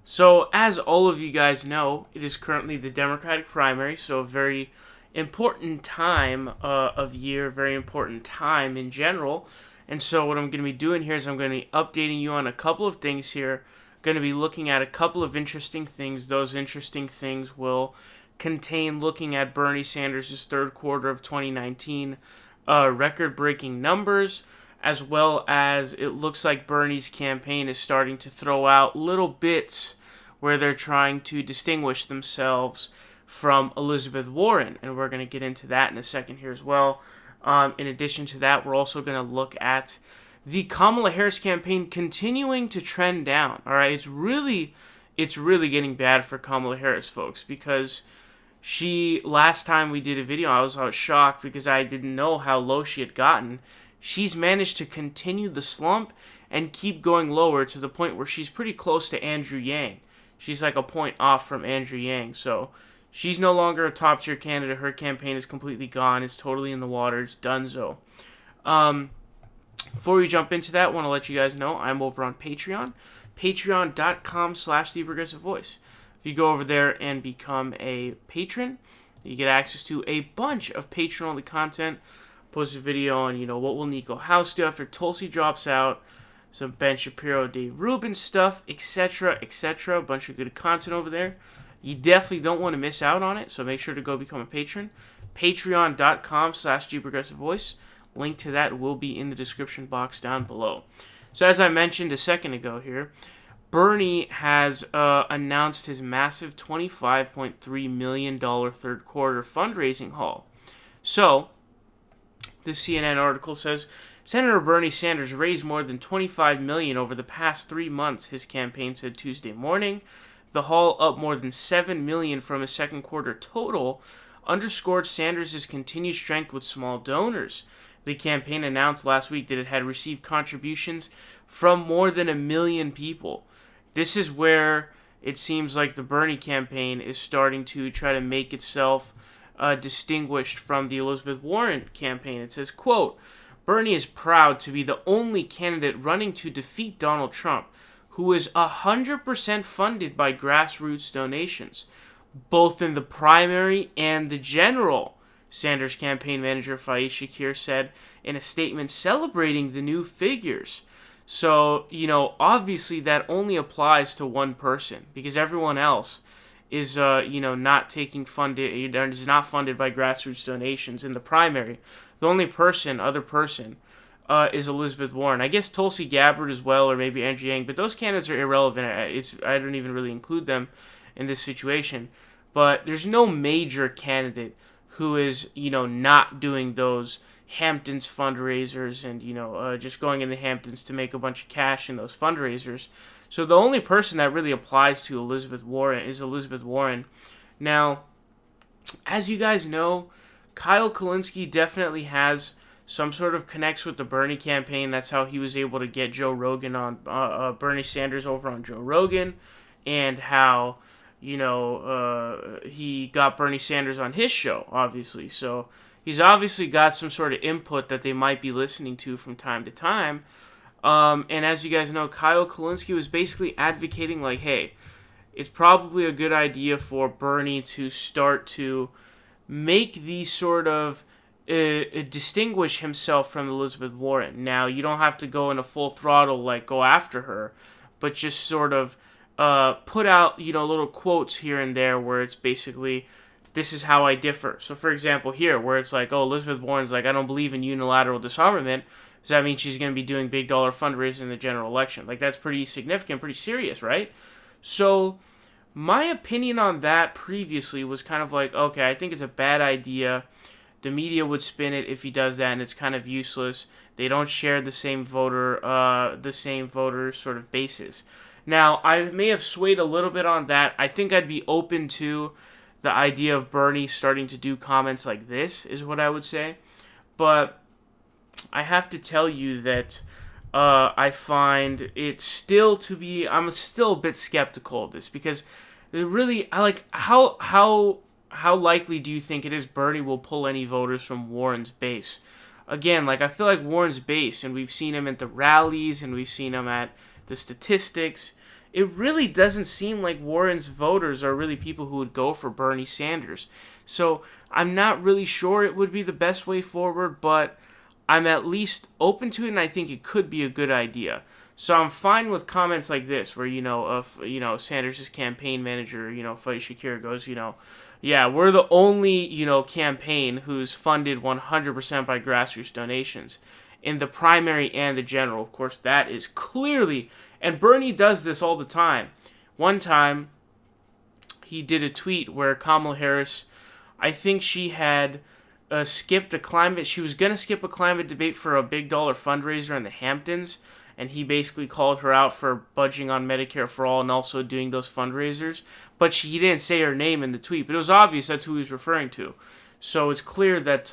So, as all of you guys know, it is currently the Democratic primary, so a very important time of year, very important time in general. And so, what I'm going to be doing here is I'm going to be updating you on a couple of things here. Going to be looking at a couple of interesting things. Those interesting things will contain looking at Bernie Sanders' third quarter of 2019 record breaking numbers, as well as it looks like Bernie's campaign is starting to throw out little bits where they're trying to distinguish themselves from Elizabeth Warren. And we're going to get into that in a second here as well. In addition to that, we're also going to look at the Kamala Harris campaign continuing to trend down. All right, it's really getting bad for Kamala Harris, folks, because last time we did a video, I was shocked because I didn't know how low she had gotten. She's managed to continue the slump and keep going lower to the point where she's pretty close to Andrew Yang. She's like a point off from Andrew Yang, so she's no longer a top tier candidate. Her campaign is completely gone. It's totally in the water. It's donezo. Before we jump into that, I want to let you guys know I'm over on Patreon. Patreon.com/TheProgressiveVoice. If you go over there and become a patron, you get access to a bunch of patron-only content. Post a video on, what will Nico House do after Tulsi drops out, some Ben Shapiro, Dave Rubin stuff, etc., etc. A bunch of good content over there. You definitely don't want to miss out on it, so make sure to go become a patron. Patreon.com/TheProgressiveVoice. Link to that will be in the description box down below. So as I mentioned a second ago here, Bernie has announced his massive $25.3 million third quarter fundraising haul. So, this CNN article says, Senator Bernie Sanders raised more than $25 million over the past 3 months, his campaign said Tuesday morning. The haul, up more than $7 million from his second quarter total, underscored Sanders' continued strength with small donors. The campaign announced last week that it had received contributions from more than 1 million people. This is where it seems like the Bernie campaign is starting to try to make itself distinguished from the Elizabeth Warren campaign. It says, quote, Bernie is proud to be the only candidate running to defeat Donald Trump, who is 100% funded by grassroots donations, both in the primary and the general, Sanders campaign manager Faiz Shakir said in a statement celebrating the new figures. So, obviously that only applies to one person because everyone else is, not taking funded, is not funded by grassroots donations in the primary. The only other person, is Elizabeth Warren. I guess Tulsi Gabbard as well, or maybe Andrew Yang, but those candidates are irrelevant. I don't even really include them in this situation. But there's no major candidate who is, not doing those Hamptons fundraisers and, just going in the Hamptons to make a bunch of cash in those fundraisers. So the only person that really applies to Elizabeth Warren is Elizabeth Warren. Now, as you guys know, Kyle Kulinski definitely has some sort of connects with the Bernie campaign. That's how he was able to get Joe Rogan on, Bernie Sanders over on Joe Rogan, and how, he got Bernie Sanders on his show, obviously. So he's obviously got some sort of input that they might be listening to from time to time. And as you guys know, Kyle Kulinski was basically advocating like, hey, it's probably a good idea for Bernie to start to make these sort of distinguish himself from Elizabeth Warren. Now, you don't have to go in a full throttle, like go after her, but just sort of put out, little quotes here and there where it's basically, this is how I differ. So, for example, here, where it's like, oh, Elizabeth Warren's like, I don't believe in unilateral disarmament. Does that mean she's going to be doing big dollar fundraising in the general election? Like, that's pretty significant, pretty serious, right? So, my opinion on that previously was kind of like, okay, I think it's a bad idea. The media would spin it if he does that, and it's kind of useless. They don't share the same voter sort of basis. Now, I may have swayed a little bit on that. I think I'd be open to the idea of Bernie starting to do comments like this, is what I would say. But I have to tell you that I find it still to be, I'm still a bit skeptical of this, because really, how likely do you think it is Bernie will pull any voters from Warren's base? Again, I feel like Warren's base, and we've seen him at the rallies, and we've seen him at the statistics, it really doesn't seem like Warren's voters are really people who would go for Bernie Sanders. So I'm not really sure it would be the best way forward, but I'm at least open to it, and I think it could be a good idea. So I'm fine with comments like this, where Sanders' campaign manager, Fadi Shakir goes, yeah, we're the only campaign who's funded 100% by grassroots donations in the primary and the general. Of course, that is clearly, and Bernie does this all the time. One time, he did a tweet where Kamala Harris, I think she had skipped a climate. She was gonna skip a climate debate for a big dollar fundraiser in the Hamptons, and he basically called her out for budging on Medicare for all and also doing those fundraisers. But he didn't say her name in the tweet, but it was obvious that's who he was referring to. So it's clear that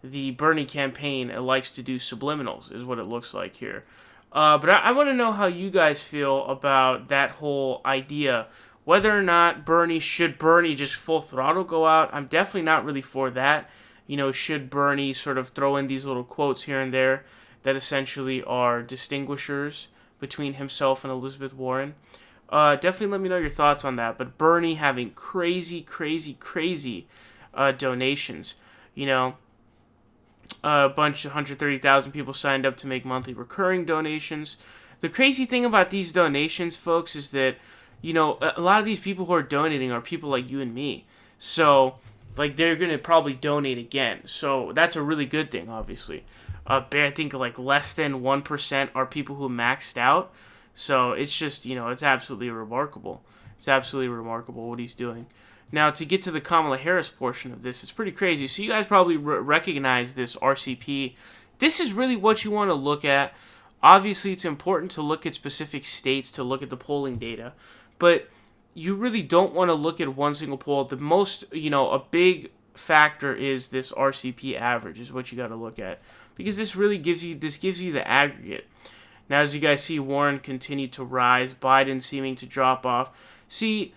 the Bernie campaign likes to do subliminals, is what it looks like here. But I want to know how you guys feel about that whole idea. Whether or not should Bernie just full throttle go out? I'm definitely not really for that. Should Bernie sort of throw in these little quotes here and there that essentially are distinguishers between himself and Elizabeth Warren? Definitely let me know your thoughts on that. But Bernie having crazy donations. A bunch of 130,000 people signed up to make monthly recurring donations. The crazy thing about these donations, folks, is that a lot of these people who are donating are people like you and me. So, they're going to probably donate again. So, that's a really good thing, obviously. I think, less than 1% are people who maxed out. So, it's just, it's absolutely remarkable. It's absolutely remarkable what he's doing. Now, to get to the Kamala Harris portion of this, it's pretty crazy. So, you guys probably recognize this RCP. This is really what you want to look at. Obviously, it's important to look at specific states, to look at the polling data. But you really don't want to look at one single poll. The most, a big factor is this RCP average is what you got to look at. Because this really gives you the aggregate. Now, as you guys see, Warren continued to rise. Biden seeming to drop off. See,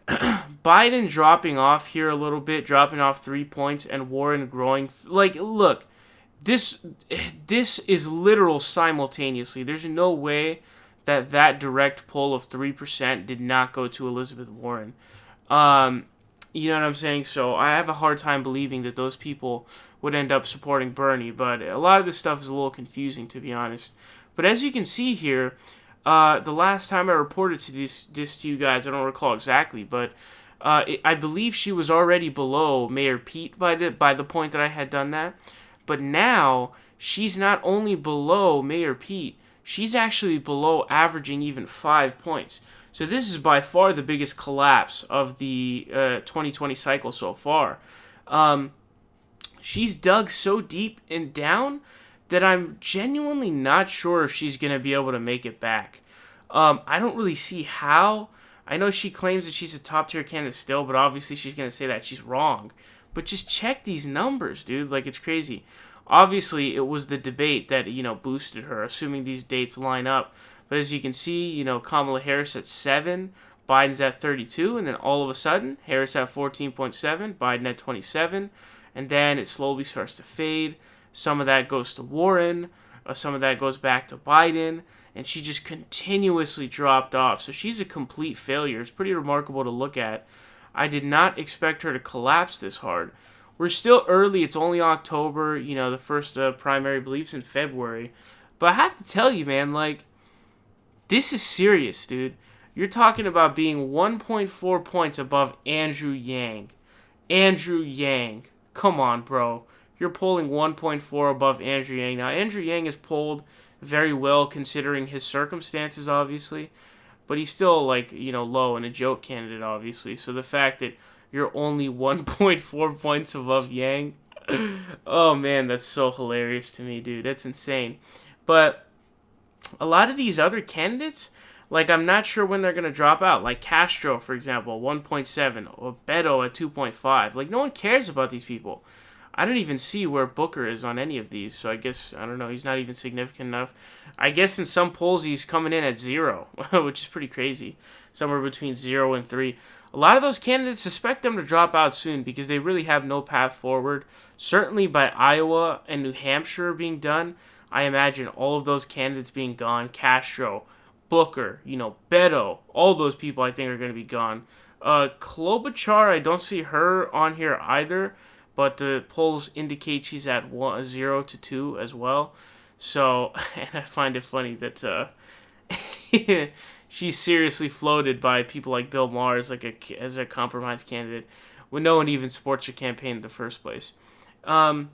Biden dropping off here a little bit, dropping off 3 points, and Warren growing. Look, this is literal simultaneously. There's no way that direct poll of 3% did not go to Elizabeth Warren. You know what I'm saying? So I have a hard time believing that those people would end up supporting Bernie, but a lot of this stuff is a little confusing, to be honest. But as you can see here, the last time I reported this to you guys, I don't recall exactly, but I believe she was already below Mayor Pete by the point that I had done that. But now she's not only below Mayor Pete, she's actually below averaging even 5 points. So this is by far the biggest collapse of the 2020 cycle so far. She's dug so deep and down that I'm genuinely not sure if she's going to be able to make it back. I don't really see how. I know she claims that she's a top-tier candidate still, but obviously she's going to say that she's wrong. But just check these numbers, dude. It's crazy. Obviously, it was the debate that, boosted her, assuming these dates line up. But as you can see, Kamala Harris at 7, Biden's at 32, and then all of a sudden, Harris at 14.7, Biden at 27, and then it slowly starts to fade. Some of that goes to Warren, some of that goes back to Biden, and she just continuously dropped off. So she's a complete failure. It's pretty remarkable to look at. I did not expect her to collapse this hard. We're still early. It's only October. The first primary beliefs in February. But I have to tell you, man, this is serious, dude. You're talking about being 1.4 points above Andrew Yang. Andrew Yang. Come on, bro. You're polling 1.4 above Andrew Yang. Now, Andrew Yang is polled very well considering his circumstances, obviously. But he's still, low and a joke candidate, obviously. So the fact that you're only 1.4 points above Yang, oh, man, that's so hilarious to me, dude. That's insane. But a lot of these other candidates, I'm not sure when they're going to drop out. Like Castro, for example, 1.7, or Beto at 2.5. No one cares about these people. I don't even see where Booker is on any of these, so I guess, I don't know, he's not even significant enough. I guess in some polls he's coming in at 0, which is pretty crazy. Somewhere between 0 and 3. A lot of those candidates suspect them to drop out soon because they really have no path forward. Certainly by Iowa and New Hampshire being done, I imagine all of those candidates being gone. Castro, Booker, Beto, all those people I think are going to be gone. Klobuchar, I don't see her on here either, but the polls indicate she's at 0 to 2 as well. So, and I find it funny that she's seriously floated by people like Bill Maher as a compromise candidate when no one even supports her campaign in the first place. But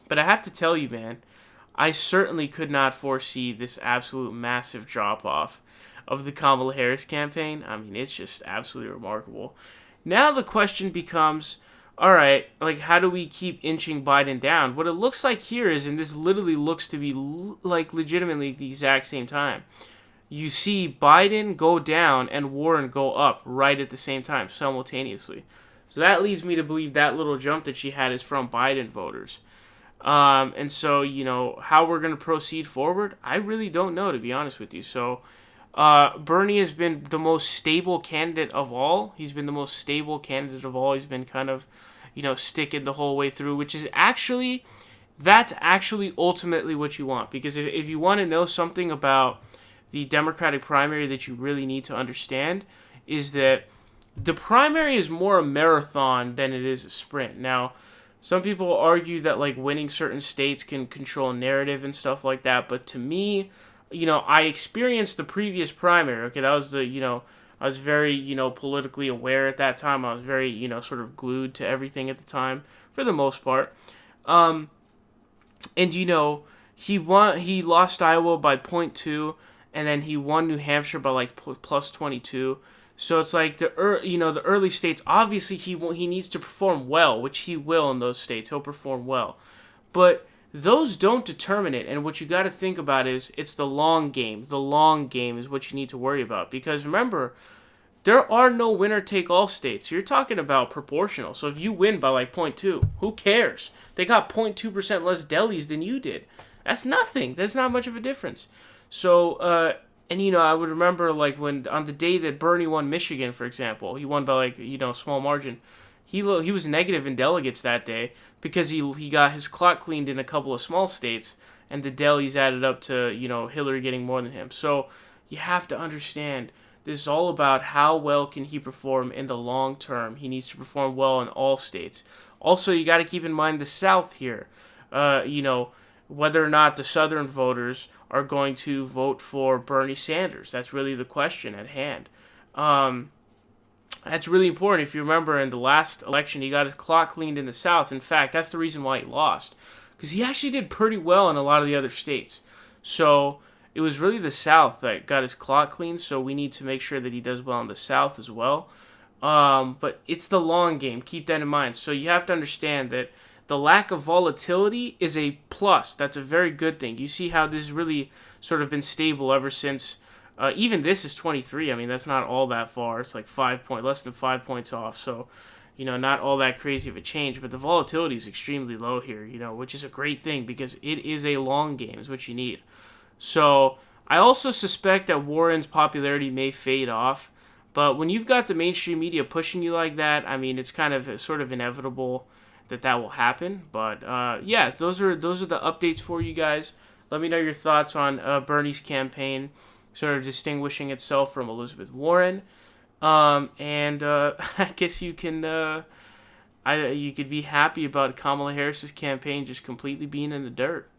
I have to tell you, man, I certainly could not foresee this absolute massive drop-off of the Kamala Harris campaign. I mean, it's just absolutely remarkable. Now the question becomes, all right, like, how do we keep inching Biden down? What it looks like here is, and this literally looks to be like legitimately the exact same time, you see Biden go down and Warren go up right at the same time, simultaneously. So that leads me to believe that little jump that she had is from Biden voters. And so, how we're going to proceed forward, I really don't know, to be honest with you. So, Bernie has been the most stable candidate of all. He's been the most stable candidate of all. He's been kind of, sticking the whole way through, which is that's actually ultimately what you want. Because if you want to know something about the Democratic primary that you really need to understand, is that the primary is more a marathon than it is a sprint. Now, some people argue that like winning certain states can control narrative and stuff like that, but to me, I experienced the previous primary. Okay, that was I was very, politically aware at that time. I was very, sort of glued to everything at the time for the most part. And he lost Iowa by 0.2, and then he won New Hampshire by like plus 22. So it's like the early states, obviously he needs to perform well, which he will in those states. He'll perform well. But those don't determine it, and what you got to think about is it's the long game. The long game is what you need to worry about, because remember, there are no winner-take-all states. You're talking about proportional. So if you win by like 0.2, who cares? They got 0.2% less delis than you did. That's nothing. That's not much of a difference. So, I would remember like when on the day that Bernie won Michigan, for example, he won by like, small margin. He was negative in delegates that day because he got his clock cleaned in a couple of small states, and the delis added up to, Hillary getting more than him. So you have to understand, this is all about how well can he perform in the long term. He needs to perform well in all states. Also, you got to keep in mind the South here. Whether or not the Southern voters are going to vote for Bernie Sanders. That's really the question at hand. That's really important. If you remember, in the last election, he got his clock cleaned in the South. In fact, that's the reason why he lost, because he actually did pretty well in a lot of the other states. So it was really the South that got his clock cleaned, so we need to make sure that he does well in the South as well. But it's the long game. Keep that in mind. So you have to understand that the lack of volatility is a plus. That's a very good thing. You see how this has really sort of been stable ever since. Even this is 23. I mean, that's not all that far. It's like less than 5 points off. So, not all that crazy of a change. But the volatility is extremely low here, which is a great thing because it is a long game, is what you need. So, I also suspect that Warren's popularity may fade off. But when you've got the mainstream media pushing you like that, I mean, it's kind of sort of inevitable that will happen. But those are the updates for you guys. Let me know your thoughts on Bernie's campaign sort of distinguishing itself from Elizabeth Warren. I guess you can you could be happy about Kamala Harris's campaign just completely being in the dirt.